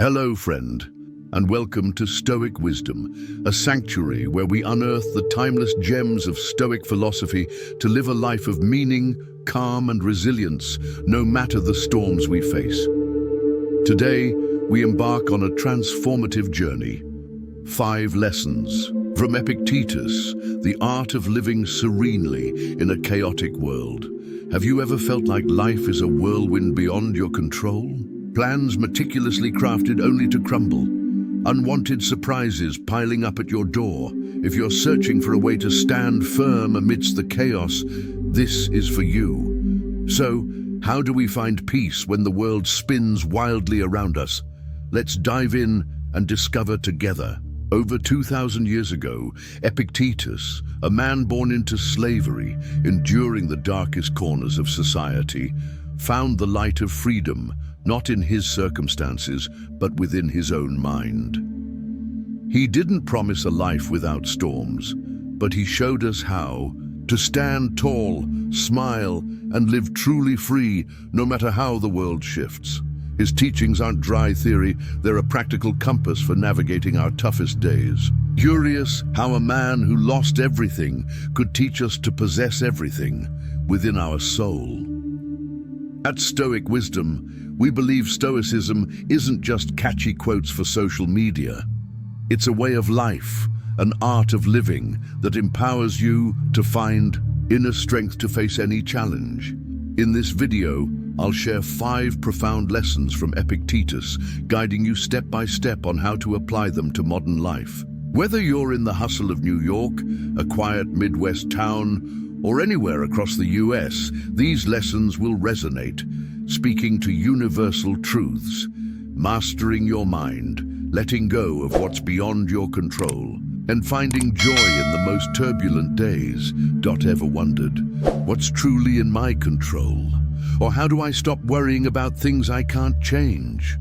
Hello, friend, and welcome to Stoic Wisdom, a sanctuary where we unearth the timeless gems of Stoic philosophy to live a life of meaning, calm, and resilience, no matter the storms we face. Today, we embark on a transformative journey. 5 lessons from Epictetus, the art of living serenely in a chaotic world. Have you ever felt like life is a whirlwind beyond your control? Plans meticulously crafted only to crumble. Unwanted surprises piling up at your door. If you're searching for a way to stand firm amidst the chaos, this is for you. So, how do we find peace when the world spins wildly around us? Let's dive in and discover together. Over 2,000 years ago, Epictetus, a man born into slavery, enduring the darkest corners of society, found the light of freedom, not in his circumstances, but within his own mind. He didn't promise a life without storms, but he showed us how to stand tall, smile, and live truly free, no matter how the world shifts. His teachings aren't dry theory, they're a practical compass for navigating our toughest days. Curious how a man who lost everything could teach us to possess everything within our soul. At Stoic Wisdom, we believe Stoicism isn't just catchy quotes for social media. It's a way of life, an art of living that empowers you to find inner strength to face any challenge. In this video, I'll share 5 profound lessons from Epictetus, guiding you step by step on how to apply them to modern life. Whether you're in the hustle of New York, a quiet Midwest town, or anywhere across the US, these lessons will resonate, speaking to universal truths, mastering your mind, letting go of what's beyond your control, and finding joy in the most turbulent days. Ever wondered, what's truly in my control? Or how do I stop worrying about things I can't change?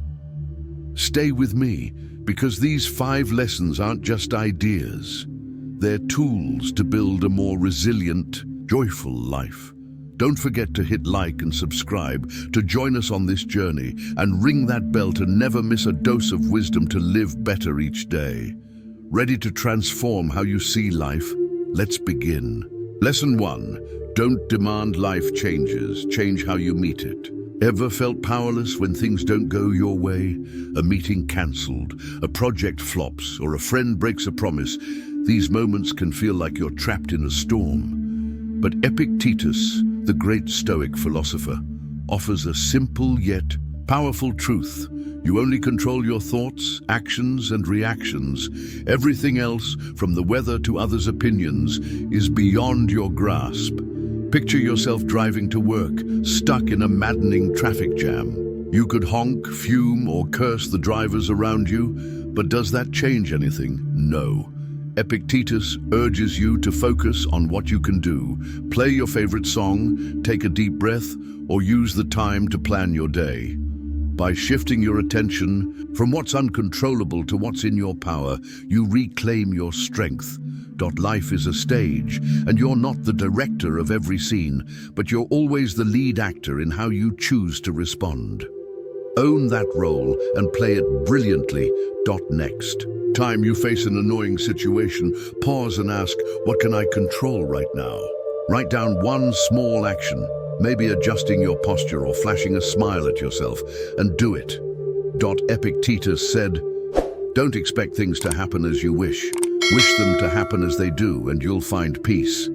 Stay with me, because these 5 lessons aren't just ideas. They're tools to build a more resilient, joyful life. Don't forget to hit like and subscribe to join us on this journey, and ring that bell to never miss a dose of wisdom to live better each day. Ready to transform how you see life? Let's begin. Lesson 1. Don't demand life changes, change how you meet it. Ever felt powerless when things don't go your way? A meeting cancelled, a project flops, or a friend breaks a promise. These moments can feel like you're trapped in a storm. But Epictetus, the great Stoic philosopher, offers a simple yet powerful truth. You only control your thoughts, actions, and reactions. Everything else, from the weather to others' opinions, is beyond your grasp. Picture yourself driving to work, stuck in a maddening traffic jam. You could honk, fume, or curse the drivers around you, but does that change anything? No. Epictetus urges you to focus on what you can do. Play your favorite song, take a deep breath, or use the time to plan your day. By shifting your attention from what's uncontrollable to what's in your power, you reclaim your strength. Life is a stage, and you're not the director of every scene, but you're always the lead actor in how you choose to respond. Own that role and play it brilliantly. Next time you face an annoying situation, pause and ask, what can I control right now? Write down one small action, maybe adjusting your posture or flashing a smile at yourself, and do it. Epictetus said, don't expect things to happen as you wish. Wish them to happen as they do, and you'll find peace.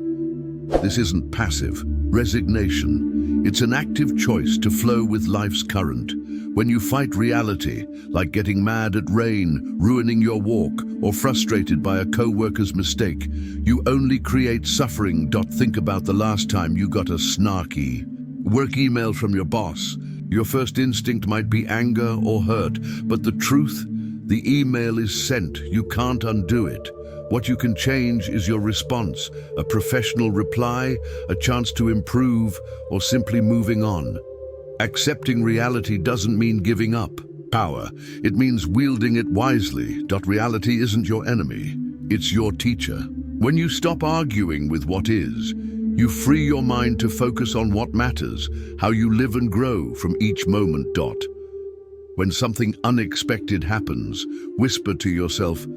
This isn't passive resignation. It's an active choice to flow with life's current. When you fight reality, like getting mad at rain, ruining your walk, or frustrated by a co-worker's mistake, you only create suffering. Think about the last time you got a snarky work email from your boss. Your first instinct might be anger or hurt, but the truth, the email is sent. You can't undo it. What you can change is your response, a professional reply, a chance to improve, or simply moving on. Accepting reality doesn't mean giving up power. It means wielding it wisely. Reality isn't your enemy, it's your teacher. When you stop arguing with what is, you free your mind to focus on what matters, how you live and grow from each moment. When something unexpected happens, whisper to yourself,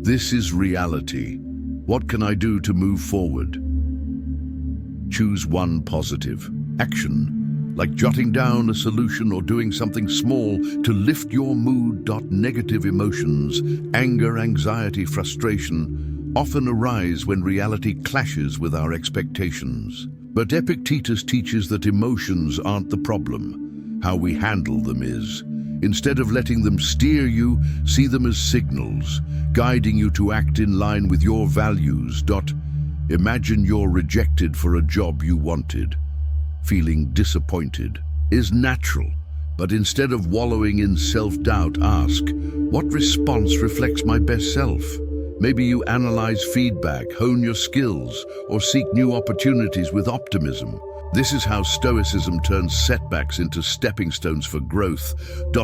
"This is reality. What can I do to move forward?" Choose one positive action, like jotting down a solution or doing something small to lift your mood. Negative emotions, anger, anxiety, frustration, often arise when reality clashes with our expectations. But Epictetus teaches that emotions aren't the problem. How we handle them is. Instead of letting them steer you, see them as signals, guiding you to act in line with your values. Imagine you're rejected for a job you wanted. Feeling disappointed is natural, but instead of wallowing in self-doubt, ask, what response reflects my best self? Maybe you analyze feedback, hone your skills, or seek new opportunities with optimism. This is how Stoicism turns setbacks into stepping stones for growth.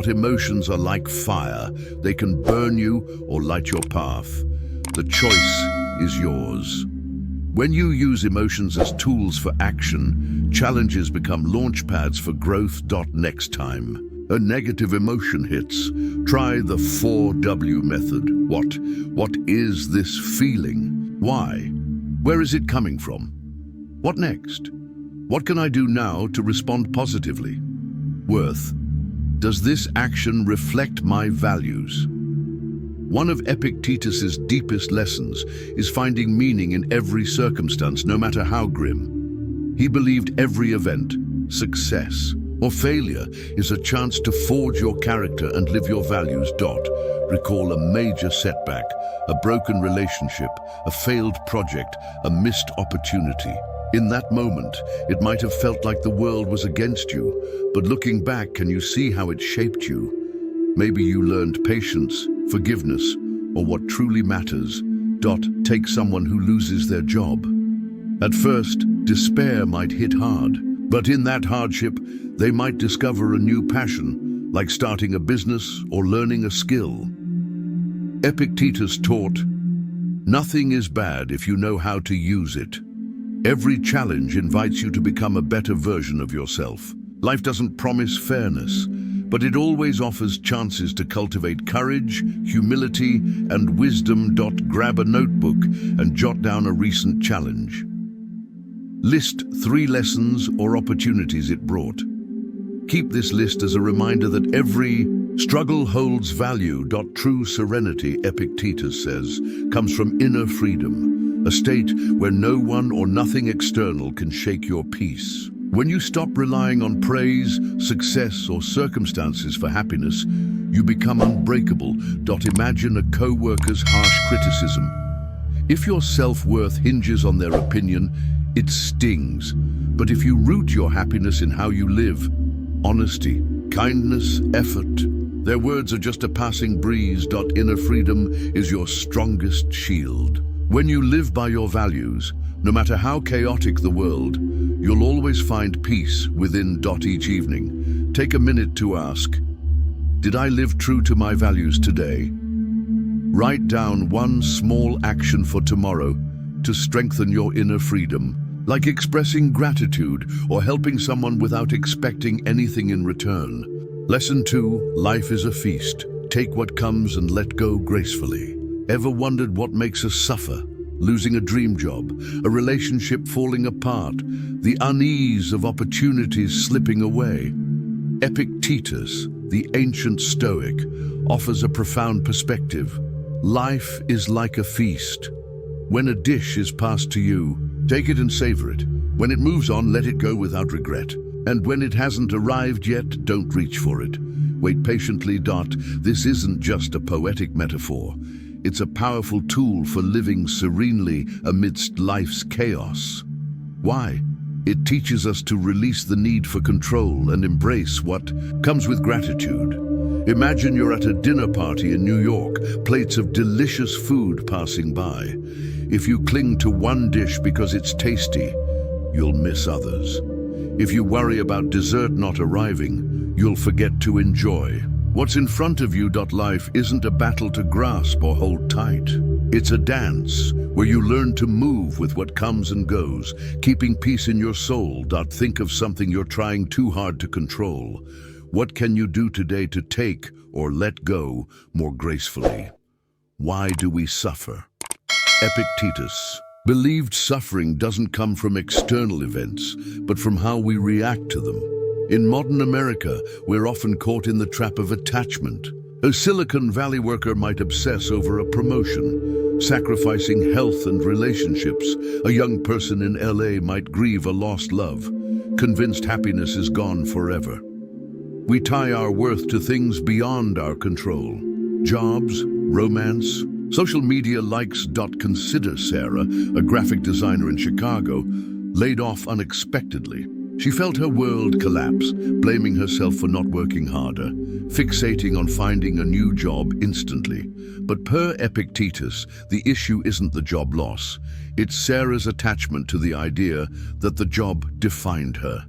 Emotions are like fire. They can burn you or light your path. The choice is yours. When you use emotions as tools for action, challenges become launch pads for growth. Next time a negative emotion hits, try the 4W method. What is this feeling? Why? Where is it coming from? What next? What can I do now to respond positively? Worth. Does this action reflect my values? One of Epictetus's deepest lessons is finding meaning in every circumstance, no matter how grim. He believed every event, success, or failure is a chance to forge your character and live your values. Recall a major setback, a broken relationship, a failed project, a missed opportunity. In that moment, it might have felt like the world was against you, but looking back, can you see how it shaped you? Maybe you learned patience, forgiveness, or what truly matters. Take someone who loses their job. At first, despair might hit hard, but in that hardship, they might discover a new passion, like starting a business or learning a skill. Epictetus taught, "Nothing is bad if you know how to use it." Every challenge invites you to become a better version of yourself. Life doesn't promise fairness, but it always offers chances to cultivate courage, humility, and wisdom. Grab a notebook and jot down a recent challenge. List 3 lessons or opportunities it brought. Keep this list as a reminder that every struggle holds value. True serenity, Epictetus says, comes from inner freedom, a state where no one or nothing external can shake your peace. When you stop relying on praise, success, or circumstances for happiness, you become unbreakable. Imagine a co-worker's harsh criticism. If your self-worth hinges on their opinion, it stings. But if you root your happiness in how you live, honesty, kindness, effort, their words are just a passing breeze. Inner freedom is your strongest shield. When you live by your values, no matter how chaotic the world, you'll always find peace within. Each evening, take a minute to ask, did I live true to my values today? Write down one small action for tomorrow to strengthen your inner freedom, like expressing gratitude or helping someone without expecting anything in return. Lesson 2, life is a feast. Take what comes and let go gracefully. Ever wondered what makes us suffer? Losing a dream job, a relationship falling apart, the unease of opportunities slipping away. Epictetus, the ancient Stoic, offers a profound perspective. Life is like a feast. When a dish is passed to you, take it and savor it. When it moves on, let it go without regret. And when it hasn't arrived yet, don't reach for it. Wait patiently. This isn't just a poetic metaphor. It's a powerful tool for living serenely amidst life's chaos. Why? It teaches us to release the need for control and embrace what comes with gratitude. Imagine you're at a dinner party in New York, plates of delicious food passing by. If you cling to one dish because it's tasty, you'll miss others. If you worry about dessert not arriving, you'll forget to enjoy what's in front of you. Life isn't a battle to grasp or hold tight. It's a dance where you learn to move with what comes and goes, keeping peace in your soul. Think of something you're trying too hard to control. What can you do today to take or let go more gracefully? Why do we suffer? Epictetus believed suffering doesn't come from external events, but from how we react to them. In modern America, we're often caught in the trap of attachment. A Silicon Valley worker might obsess over a promotion, sacrificing health and relationships. A young person in LA might grieve a lost love, convinced happiness is gone forever. We tie our worth to things beyond our control. Jobs, romance, social media likes. Consider Sarah, a graphic designer in Chicago, laid off unexpectedly. She felt her world collapse, blaming herself for not working harder, fixating on finding a new job instantly. But per Epictetus, the issue isn't the job loss. It's Sarah's attachment to the idea that the job defined her.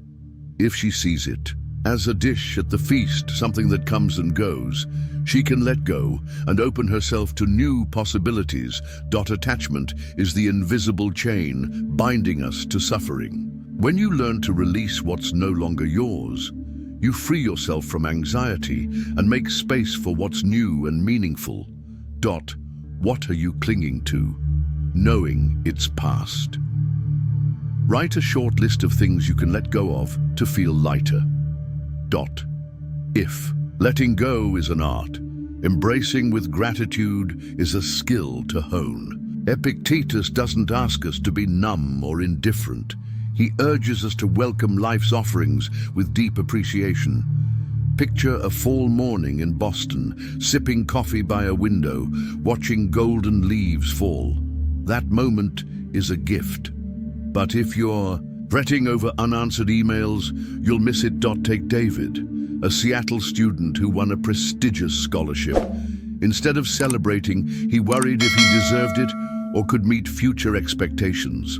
If she sees it as a dish at the feast, something that comes and goes, she can let go and open herself to new possibilities. Attachment is the invisible chain binding us to suffering. When you learn to release what's no longer yours, you free yourself from anxiety and make space for what's new and meaningful. What are you clinging to, knowing it's past? Write a short list of things you can let go of to feel lighter. If letting go is an art, embracing with gratitude is a skill to hone. Epictetus doesn't ask us to be numb or indifferent. He urges us to welcome life's offerings with deep appreciation. Picture a fall morning in Boston, sipping coffee by a window, watching golden leaves fall. That moment is a gift. But if you're fretting over unanswered emails, you'll miss it. Take David, a Seattle student who won a prestigious scholarship. Instead of celebrating, he worried if he deserved it or could meet future expectations.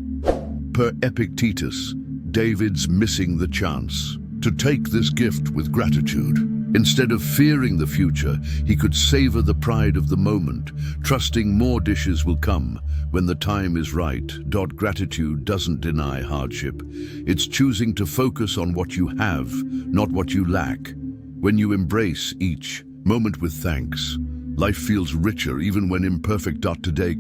Per Epictetus, David's missing the chance to take this gift with gratitude. Instead of fearing the future, he could savor the pride of the moment, trusting more dishes will come when the time is right. Gratitude doesn't deny hardship. It's choosing to focus on what you have, not what you lack. When you embrace each moment with thanks, life feels richer even when imperfect. Today,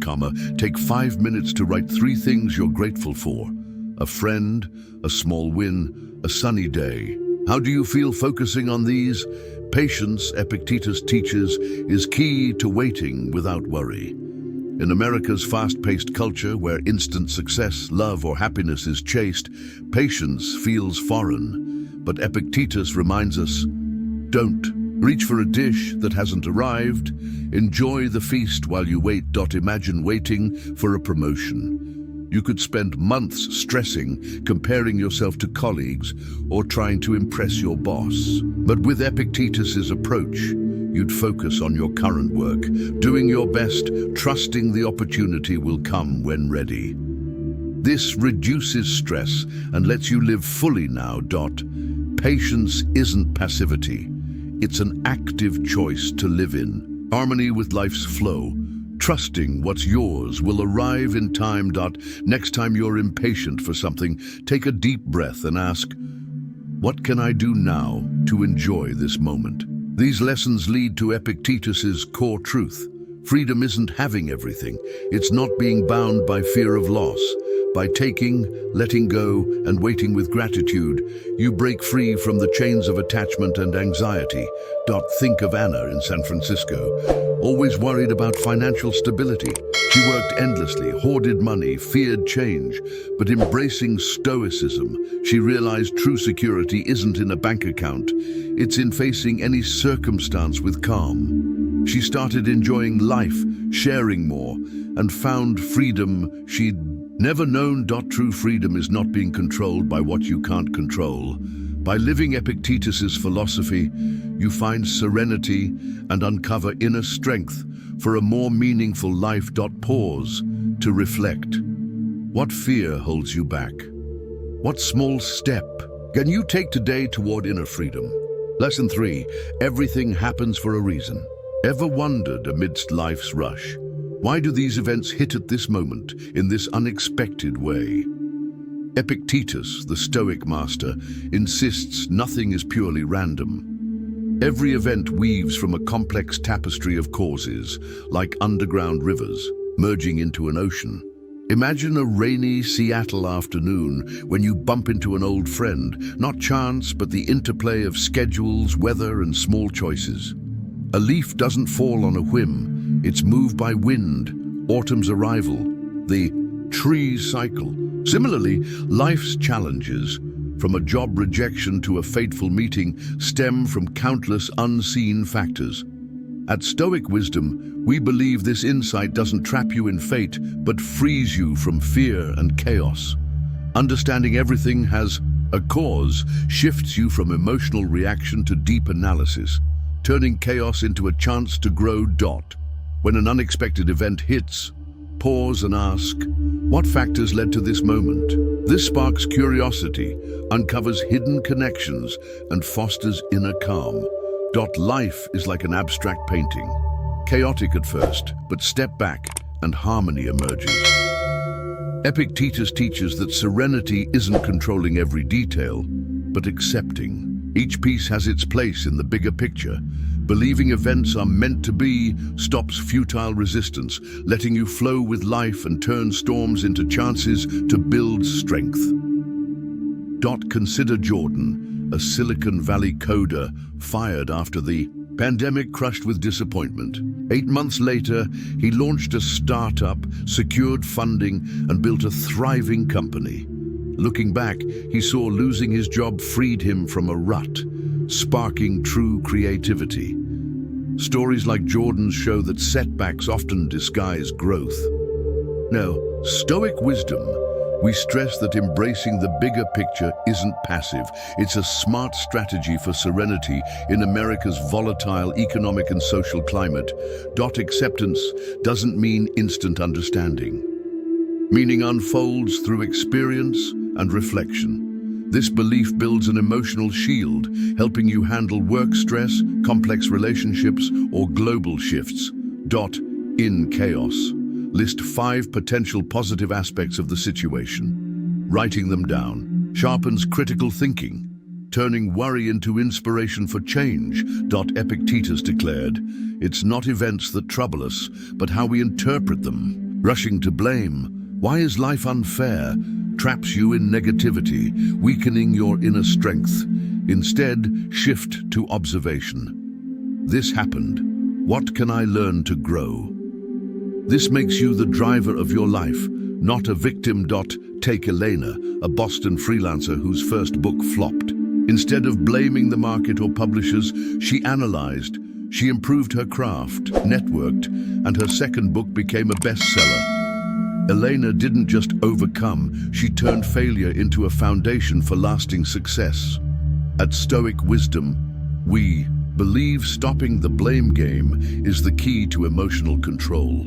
take 5 minutes to write 3 things you're grateful for. A friend, a small win, a sunny day. How do you feel focusing on these? Patience, Epictetus teaches, is key to waiting without worry. In America's fast-paced culture where instant success, love, or happiness is chased, patience feels foreign. But Epictetus reminds us, don't reach for a dish that hasn't arrived. Enjoy the feast while you wait. Imagine waiting for a promotion. You could spend months stressing, comparing yourself to colleagues, or trying to impress your boss. But with Epictetus's approach, you'd focus on your current work, doing your best, trusting the opportunity will come when ready. This reduces stress and lets you live fully now. Patience isn't passivity. It's an active choice to live in harmony with life's flow. Trusting what's yours will arrive in time. Next time you're impatient for something, take a deep breath and ask, what can I do now to enjoy this moment? These lessons lead to Epictetus's core truth. Freedom isn't having everything. It's not being bound by fear of loss. By taking, letting go, and waiting with gratitude, you break free from the chains of attachment and anxiety. Think of Anna in San Francisco, always worried about financial stability. She worked endlessly, hoarded money, feared change. But embracing Stoicism, she realized true security isn't in a bank account. It's in facing any circumstance with calm. She started enjoying life, sharing more, and found freedom she'd never known. True freedom is not being controlled by what you can't control. By living Epictetus's philosophy, you find serenity and uncover inner strength for a more meaningful life. Pause to reflect. What fear holds you back? What small step can you take today toward inner freedom? Lesson 3. Everything happens for a reason. Ever wondered amidst life's rush, why do these events hit at this moment in this unexpected way? Epictetus, the Stoic master, insists nothing is purely random. Every event weaves from a complex tapestry of causes, like underground rivers, merging into an ocean. Imagine a rainy Seattle afternoon when you bump into an old friend, not chance, but the interplay of schedules, weather, and small choices. A leaf doesn't fall on a whim, it's moved by wind, autumn's arrival, the tree's cycle. Similarly, life's challenges, from a job rejection to a fateful meeting, stem from countless unseen factors. At Stoic Wisdom, we believe this insight doesn't trap you in fate, but frees you from fear and chaos. Understanding everything has a cause shifts you from emotional reaction to deep analysis, turning chaos into a chance to grow. When an unexpected event hits, pause and ask, what factors led to this moment? This sparks curiosity, uncovers hidden connections, and fosters inner calm. Life is like an abstract painting, chaotic at first, but step back and harmony emerges. Epictetus teaches that serenity isn't controlling every detail, but accepting. Each piece has its place in the bigger picture. Believing events are meant to be stops futile resistance, letting you flow with life and turn storms into chances to build strength. Consider Jordan, a Silicon Valley coder fired after the pandemic crushed with disappointment. 8 months later, he launched a startup, secured funding, and built a thriving company. Looking back, he saw losing his job freed him from a rut, sparking true creativity. Stories like Jordan's show that setbacks often disguise growth. Now, Stoic wisdom, we stress that embracing the bigger picture isn't passive. It's a smart strategy for serenity in America's volatile economic and social climate. Acceptance doesn't mean instant understanding. Meaning unfolds through experience and reflection. This belief builds an emotional shield, helping you handle work stress, complex relationships, or global shifts. In chaos. List 5 potential positive aspects of the situation. Writing them down sharpens critical thinking, turning worry into inspiration for change. Epictetus declared, "It's not events that trouble us, but how we interpret them." Rushing to blame, "Why is life unfair?" traps you in negativity, weakening your inner strength. Instead, shift to observation. This happened. What can I learn to grow? This makes you the driver of your life, not a victim. Take Elena, a Boston freelancer whose first book flopped. Instead of blaming the market or publishers, she analyzed. She improved her craft, networked, and her second book became a bestseller. Elena didn't just overcome, she turned failure into a foundation for lasting success. At Stoic Wisdom, we believe stopping the blame game is the key to emotional control,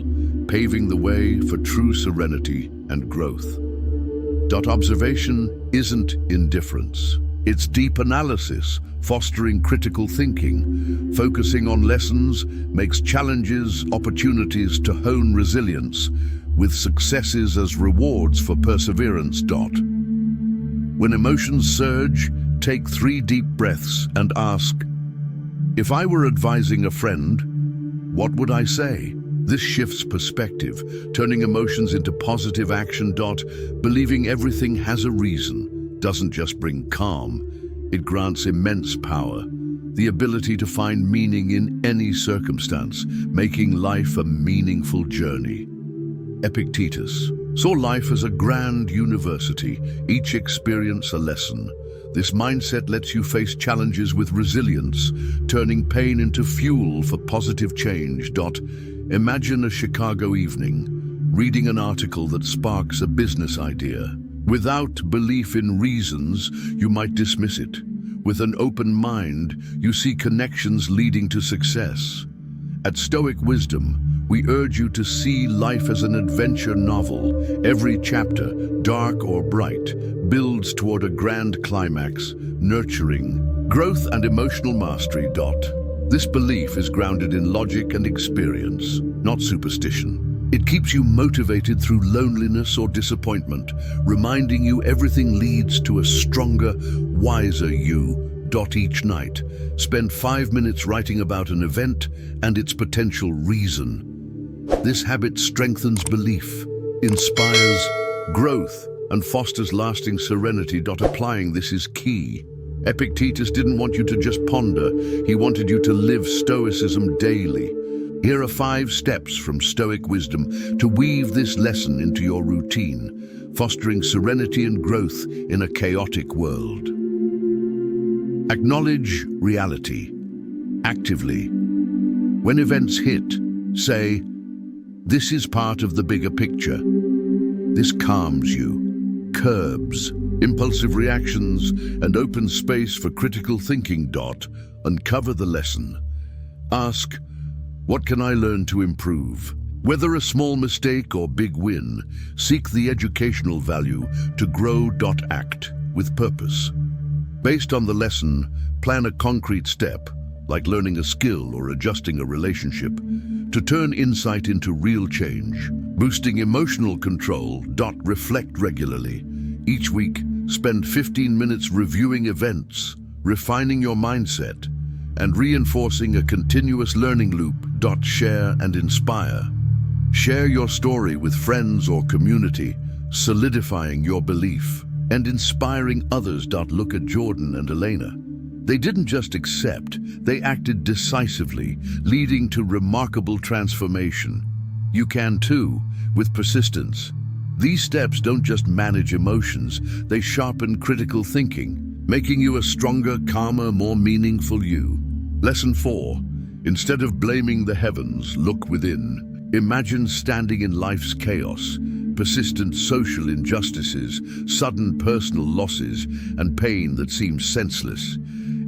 paving the way for true serenity and growth. Observation isn't indifference. It's deep analysis, fostering critical thinking. Focusing on lessons makes challenges opportunities to hone resilience, with successes as rewards for perseverance. When emotions surge, take 3 deep breaths and ask, if I were advising a friend, what would I say? This shifts perspective, turning emotions into positive action. Believing everything has a reason doesn't just bring calm, it grants immense power, the ability to find meaning in any circumstance, making life a meaningful journey. Epictetus saw life as a grand university, each experience a lesson. This mindset lets you face challenges with resilience, turning pain into fuel for positive change. Imagine a Chicago evening, reading an article that sparks a business idea. Without belief in reasons, you might dismiss it. With an open mind, you see connections leading to success. At Stoic Wisdom, we urge you to see life as an adventure novel. Every chapter, dark or bright, builds toward a grand climax, nurturing growth and emotional mastery. This belief is grounded in logic and experience, not superstition. It keeps you motivated through loneliness or disappointment, reminding you everything leads to a stronger, wiser you. Each night. Spend 5 minutes writing about an event and its potential reason. This habit strengthens belief, inspires growth, and fosters lasting serenity. Applying this is key. Epictetus didn't want you to just ponder, he wanted you to live Stoicism daily. Here are 5 steps from Stoic wisdom to weave this lesson into your routine, fostering serenity and growth in a chaotic world. Acknowledge reality. Actively. When events hit, say, "This is part of the bigger picture." This calms you, curbs impulsive reactions, and opens space for critical thinking. Uncover the lesson. Ask, what can I learn to improve? Whether a small mistake or big win, seek the educational value to grow. Act with purpose. Based on the lesson, plan a concrete step, like learning a skill or adjusting a relationship, to turn insight into real change. Boosting emotional control. Reflect regularly. Each week, spend 15 minutes reviewing events, refining your mindset, and reinforcing a continuous learning loop. Share and inspire. Share your story with friends or community, solidifying your belief and inspiring others. Look at Jordan and Elena. They didn't just accept, they acted decisively, leading to remarkable transformation. You can too, with persistence. These steps don't just manage emotions, they sharpen critical thinking, making you a stronger, calmer, more meaningful you. Lesson 4. Instead of blaming the heavens, look within. Imagine standing in life's chaos, persistent social injustices, sudden personal losses, and pain that seems senseless.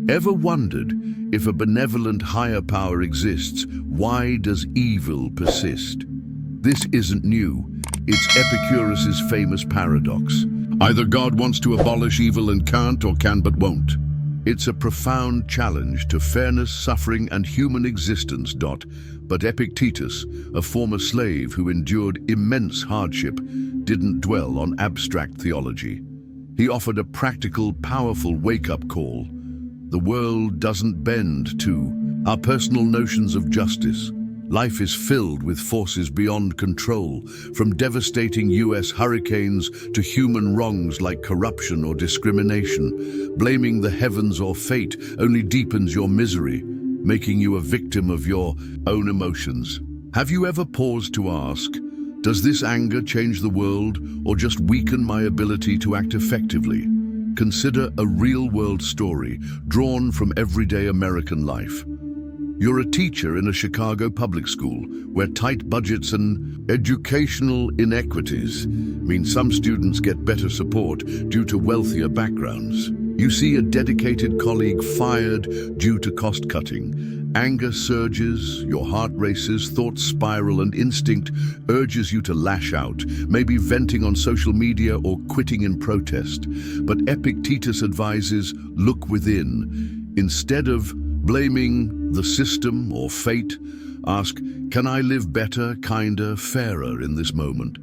Ever wondered, if a benevolent higher power exists, why does evil persist? This isn't new. It's Epictetus's famous paradox. Either God wants to abolish evil and can't, or can but won't. It's a profound challenge to fairness, suffering, and human existence. But Epictetus, a former slave who endured immense hardship, didn't dwell on abstract theology. He offered a practical, powerful wake-up call. The world doesn't bend to our personal notions of justice. Life is filled with forces beyond control, from devastating US hurricanes to human wrongs like corruption or discrimination. Blaming the heavens or fate only deepens your misery, making you a victim of your own emotions. Have you ever paused to ask, does this anger change the world or just weaken my ability to act effectively? Consider a real-world story drawn from everyday American life. You're a teacher in a Chicago public school where tight budgets and educational inequities mean some students get better support due to wealthier backgrounds. You see a dedicated colleague fired due to cost-cutting. Anger surges, your heart races, thoughts spiral, and instinct urges you to lash out, maybe venting on social media or quitting in protest. But Epictetus advises, look within. Instead of blaming the system or fate, ask, can I live better, kinder, fairer in this moment?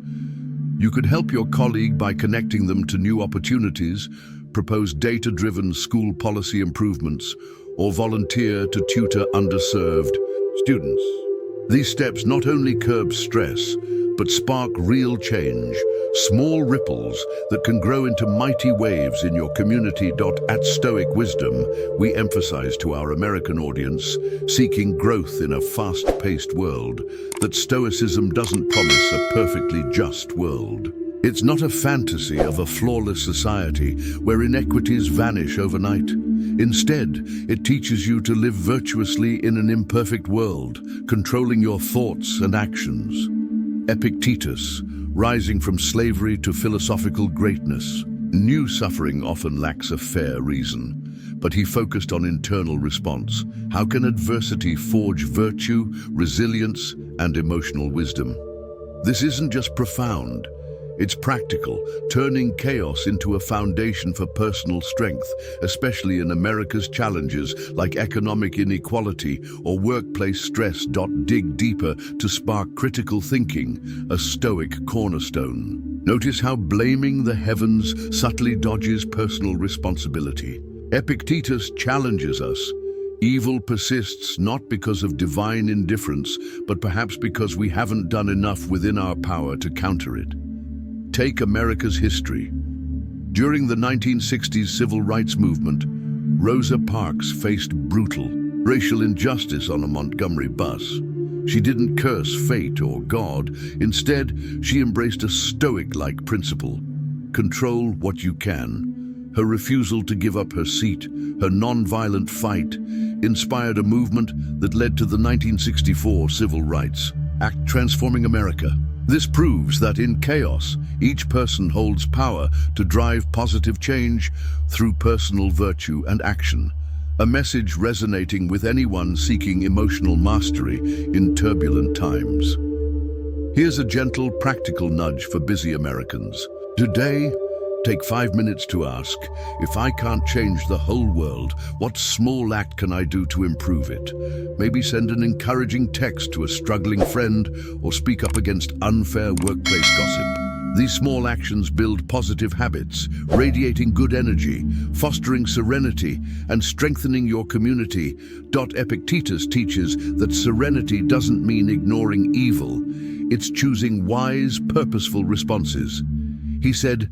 You could help your colleague by connecting them to new opportunities, propose data-driven school policy improvements, or volunteer to tutor underserved students. These steps not only curb stress, but spark real change, small ripples that can grow into mighty waves in your community. At Stoic Wisdom, we emphasize to our American audience, seeking growth in a fast-paced world, that Stoicism doesn't promise a perfectly just world. It's not a fantasy of a flawless society where inequities vanish overnight. Instead, it teaches you to live virtuously in an imperfect world, controlling your thoughts and actions. Epictetus, rising from slavery to philosophical greatness, knew suffering often lacks a fair reason, but he focused on internal response. How can adversity forge virtue, resilience, and emotional wisdom? This isn't just profound. It's practical, turning chaos into a foundation for personal strength, especially in America's challenges like economic inequality or workplace stress. Dig deeper to spark critical thinking, a Stoic cornerstone. Notice how blaming the heavens subtly dodges personal responsibility. Epictetus challenges us. Evil persists not because of divine indifference, but perhaps because we haven't done enough within our power to counter it. Take America's history. During the 1960s civil rights movement, Rosa Parks faced brutal racial injustice on a Montgomery bus. She didn't curse fate or God. Instead, she embraced a Stoic-like principle: control what you can. Her refusal to give up her seat, her non-violent fight, inspired a movement that led to the 1964 Civil Rights Act, transforming America. This proves that in chaos, each person holds power to drive positive change through personal virtue and action. A message resonating with anyone seeking emotional mastery in turbulent times. Here's a gentle, practical nudge for busy Americans. Today, take 5 minutes to ask, if I can't change the whole world, what small act can I do to improve it? Maybe send an encouraging text to a struggling friend or speak up against unfair workplace gossip. These small actions build positive habits, radiating good energy, fostering serenity, and strengthening your community. Epictetus teaches that serenity doesn't mean ignoring evil. It's choosing wise, purposeful responses. He said,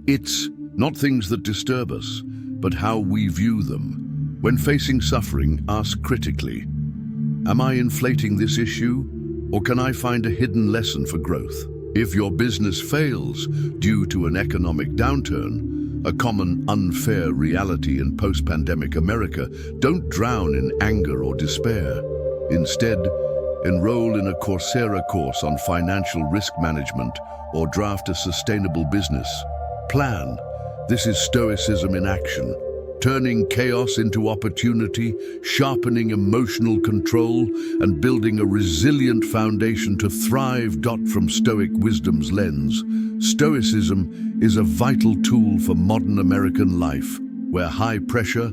"It's not things that disturb us, but how we view them. When facing suffering, ask critically, am I inflating this issue, or can I find a hidden lesson for growth? If your business fails due to an economic downturn, a common unfair reality in post-pandemic America, don't drown in anger or despair. Instead, enroll in a Coursera course on financial risk management or draft a sustainable business plan. This is Stoicism in action, turning chaos into opportunity, sharpening emotional control, and building a resilient foundation to thrive. From Stoic wisdom's lens, Stoicism is a vital tool for modern American life, where high pressure,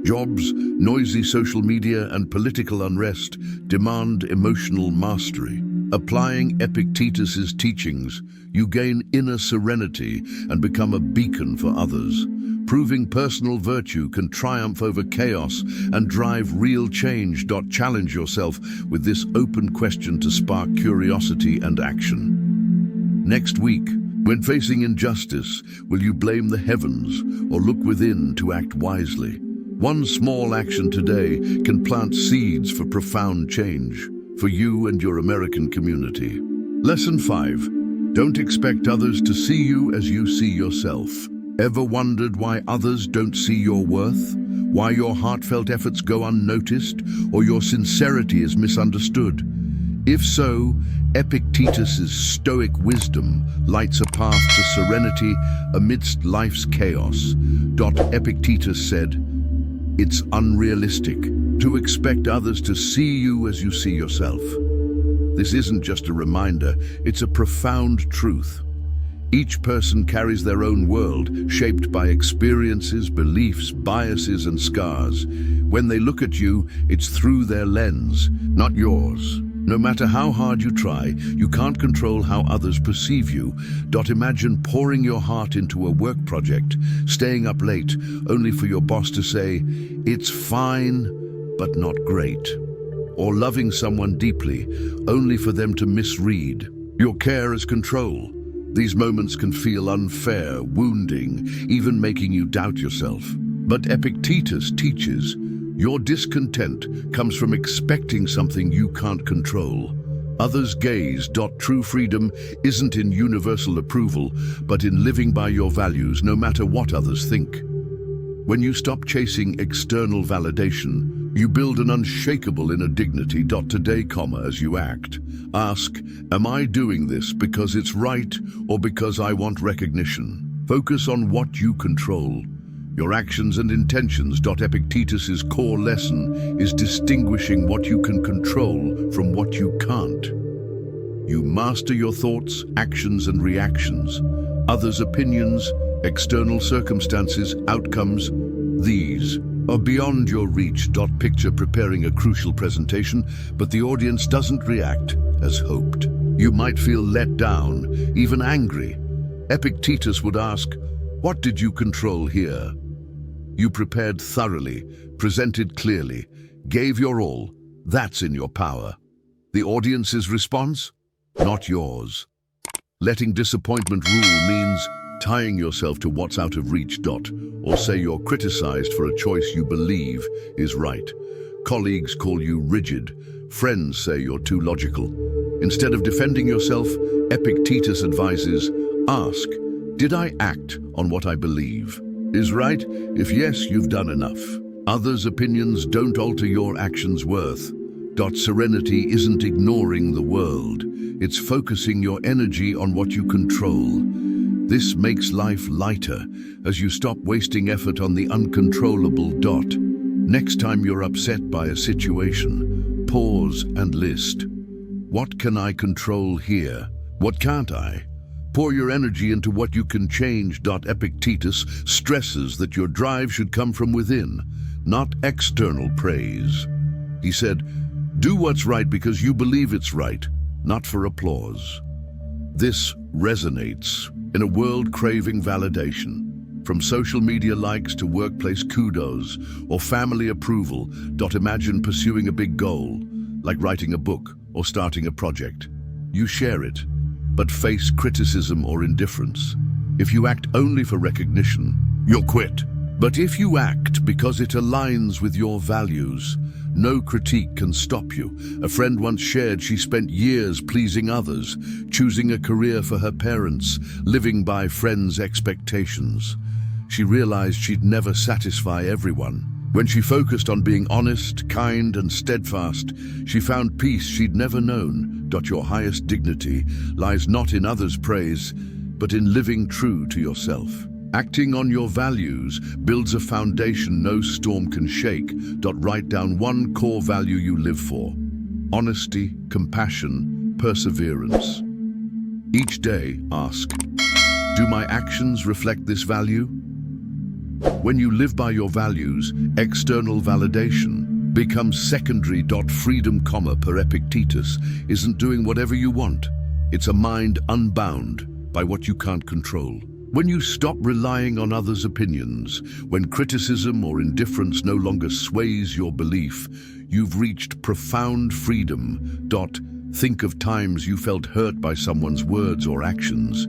jobs, noisy social media, and political unrest demand emotional mastery. Applying Epictetus's teachings, you gain inner serenity and become a beacon for others. Proving personal virtue can triumph over chaos and drive real change. Challenge yourself with this open question to spark curiosity and action. Next week, when facing injustice, will you blame the heavens or look within to act wisely? One small action today can plant seeds for profound change for you and your American community. Lesson 5. Don't expect others to see you as you see yourself. Ever wondered why others don't see your worth? Why your heartfelt efforts go unnoticed, or your sincerity is misunderstood? If so, Epictetus's Stoic wisdom lights a path to serenity amidst life's chaos. Epictetus said, "It's unrealistic to expect others to see you as you see yourself." This isn't just a reminder, it's a profound truth. Each person carries their own world, shaped by experiences, beliefs, biases, and scars. When they look at you, it's through their lens, not yours. No matter how hard you try, you can't control how others perceive you. Imagine pouring your heart into a work project, staying up late, only for your boss to say, "It's fine, but not great." Or loving someone deeply, only for them to misread your care as control. These moments can feel unfair, wounding, even making you doubt yourself. But Epictetus teaches, your discontent comes from expecting something you can't control. Others' gaze. True freedom isn't in universal approval, but in living by your values, no matter what others think. When you stop chasing external validation, you build an unshakable inner dignity. Today, as you act, ask, am I doing this because it's right or because I want recognition? Focus on what you control, your actions and intentions. Epictetus's core lesson is distinguishing what you can control from what you can't. You master your thoughts, actions, and reactions. Others' opinions, external circumstances, outcomes, these are beyond your reach. Picture preparing a crucial presentation, but the audience doesn't react as hoped. You might feel let down, even angry. Epictetus would ask, what did you control here? You prepared thoroughly, presented clearly, gave your all. That's in your power. The audience's response? Not yours. Letting disappointment rule means tying yourself to what's out of reach. Or say you're criticized for a choice you believe is right. Colleagues call you rigid. Friends say you're too logical. Instead of defending yourself, Epictetus advises, ask, did I act on what I believe? Is right? If yes, you've done enough. Others' opinions don't alter your actions' worth. Serenity isn't ignoring the world. It's focusing your energy on what you control. This makes life lighter as you stop wasting effort on the uncontrollable. Next time you're upset by a situation, pause and list. What can I control here? What can't I? Pour your energy into what you can change. Epictetus stresses that your drive should come from within, not external praise. He said, do what's right because you believe it's right, not for applause. This resonates in a world craving validation. From social media likes to workplace kudos or family approval. Imagine pursuing a big goal, like writing a book or starting a project. You share it, but face criticism or indifference. If you act only for recognition, you'll quit. But if you act because it aligns with your values, no critique can stop you. A friend once shared she spent years pleasing others, choosing a career for her parents, living by friends' expectations. She realized she'd never satisfy everyone. When she focused on being honest, kind, and steadfast, she found peace she'd never known. Your highest dignity lies not in others' praise, but in living true to yourself. Acting on your values builds a foundation no storm can shake. Write down one core value you live for: honesty, compassion, perseverance. Each day, ask, do my actions reflect this value? When you live by your values, external validation becomes secondary. Freedom, per Epictetus, isn't doing whatever you want. It's a mind unbound by what you can't control. When you stop relying on others' opinions, when criticism or indifference no longer sways your belief, you've reached profound freedom. Think of times you felt hurt by someone's words or actions.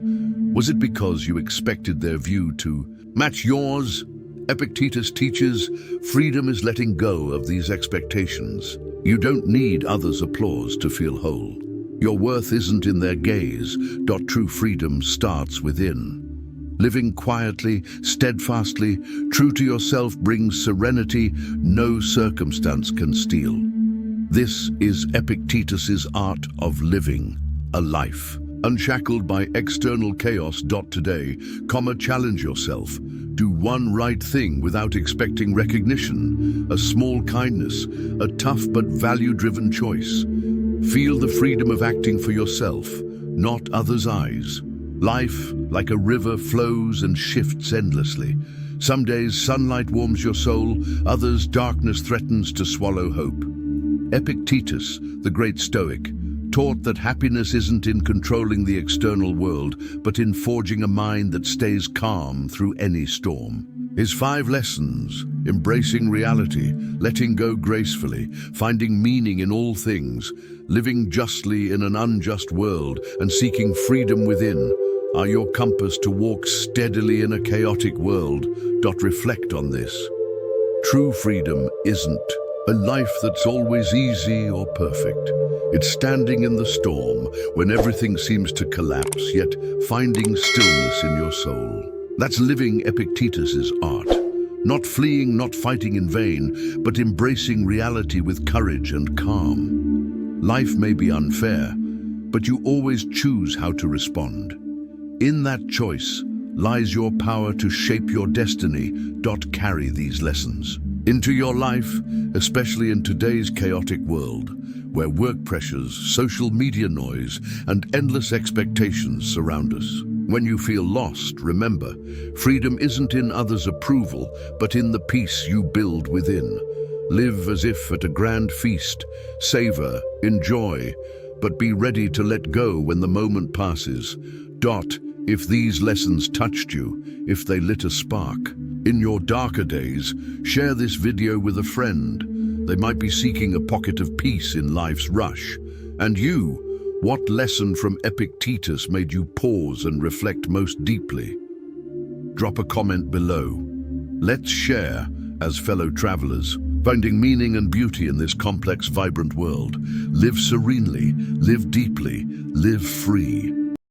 Was it because you expected their view to match yours? Epictetus teaches freedom is letting go of these expectations. You don't need others' applause to feel whole. Your worth isn't in their gaze. True freedom starts within. Living quietly, steadfastly, true to yourself brings serenity no circumstance can steal. This is Epictetus's art of living a life unshackled by external chaos. Today, challenge yourself. Do one right thing without expecting recognition. A small kindness, a tough but value-driven choice. Feel the freedom of acting for yourself, not others' eyes. Life, like a river, flows and shifts endlessly. Some days sunlight warms your soul, others darkness threatens to swallow hope. Epictetus, the great Stoic, taught that happiness isn't in controlling the external world, but in forging a mind that stays calm through any storm. His 5 lessons: embracing reality, letting go gracefully, finding meaning in all things, living justly in an unjust world, and seeking freedom within, are your compass to walk steadily in a chaotic world. Reflect on this. True freedom isn't a life that's always easy or perfect. It's standing in the storm when everything seems to collapse, yet finding stillness in your soul. That's living Epictetus's art. Not fleeing, not fighting in vain, but embracing reality with courage and calm. Life may be unfair, but you always choose how to respond. In that choice lies your power to shape your destiny. Carry these lessons into your life, especially in today's chaotic world, where work pressures, social media noise, and endless expectations surround us. When you feel lost, remember, freedom isn't in others' approval, but in the peace you build within. Live as if at a grand feast, savor, enjoy, but be ready to let go when the moment passes. If these lessons touched you, if they lit a spark, In your darker days, share this video with a friend. They might be seeking a pocket of peace in life's rush. And you, what lesson from Epictetus made you pause and reflect most deeply? Drop a comment below. Let's share as fellow travelers, finding meaning and beauty in this complex, vibrant world. Live serenely, live deeply, live free.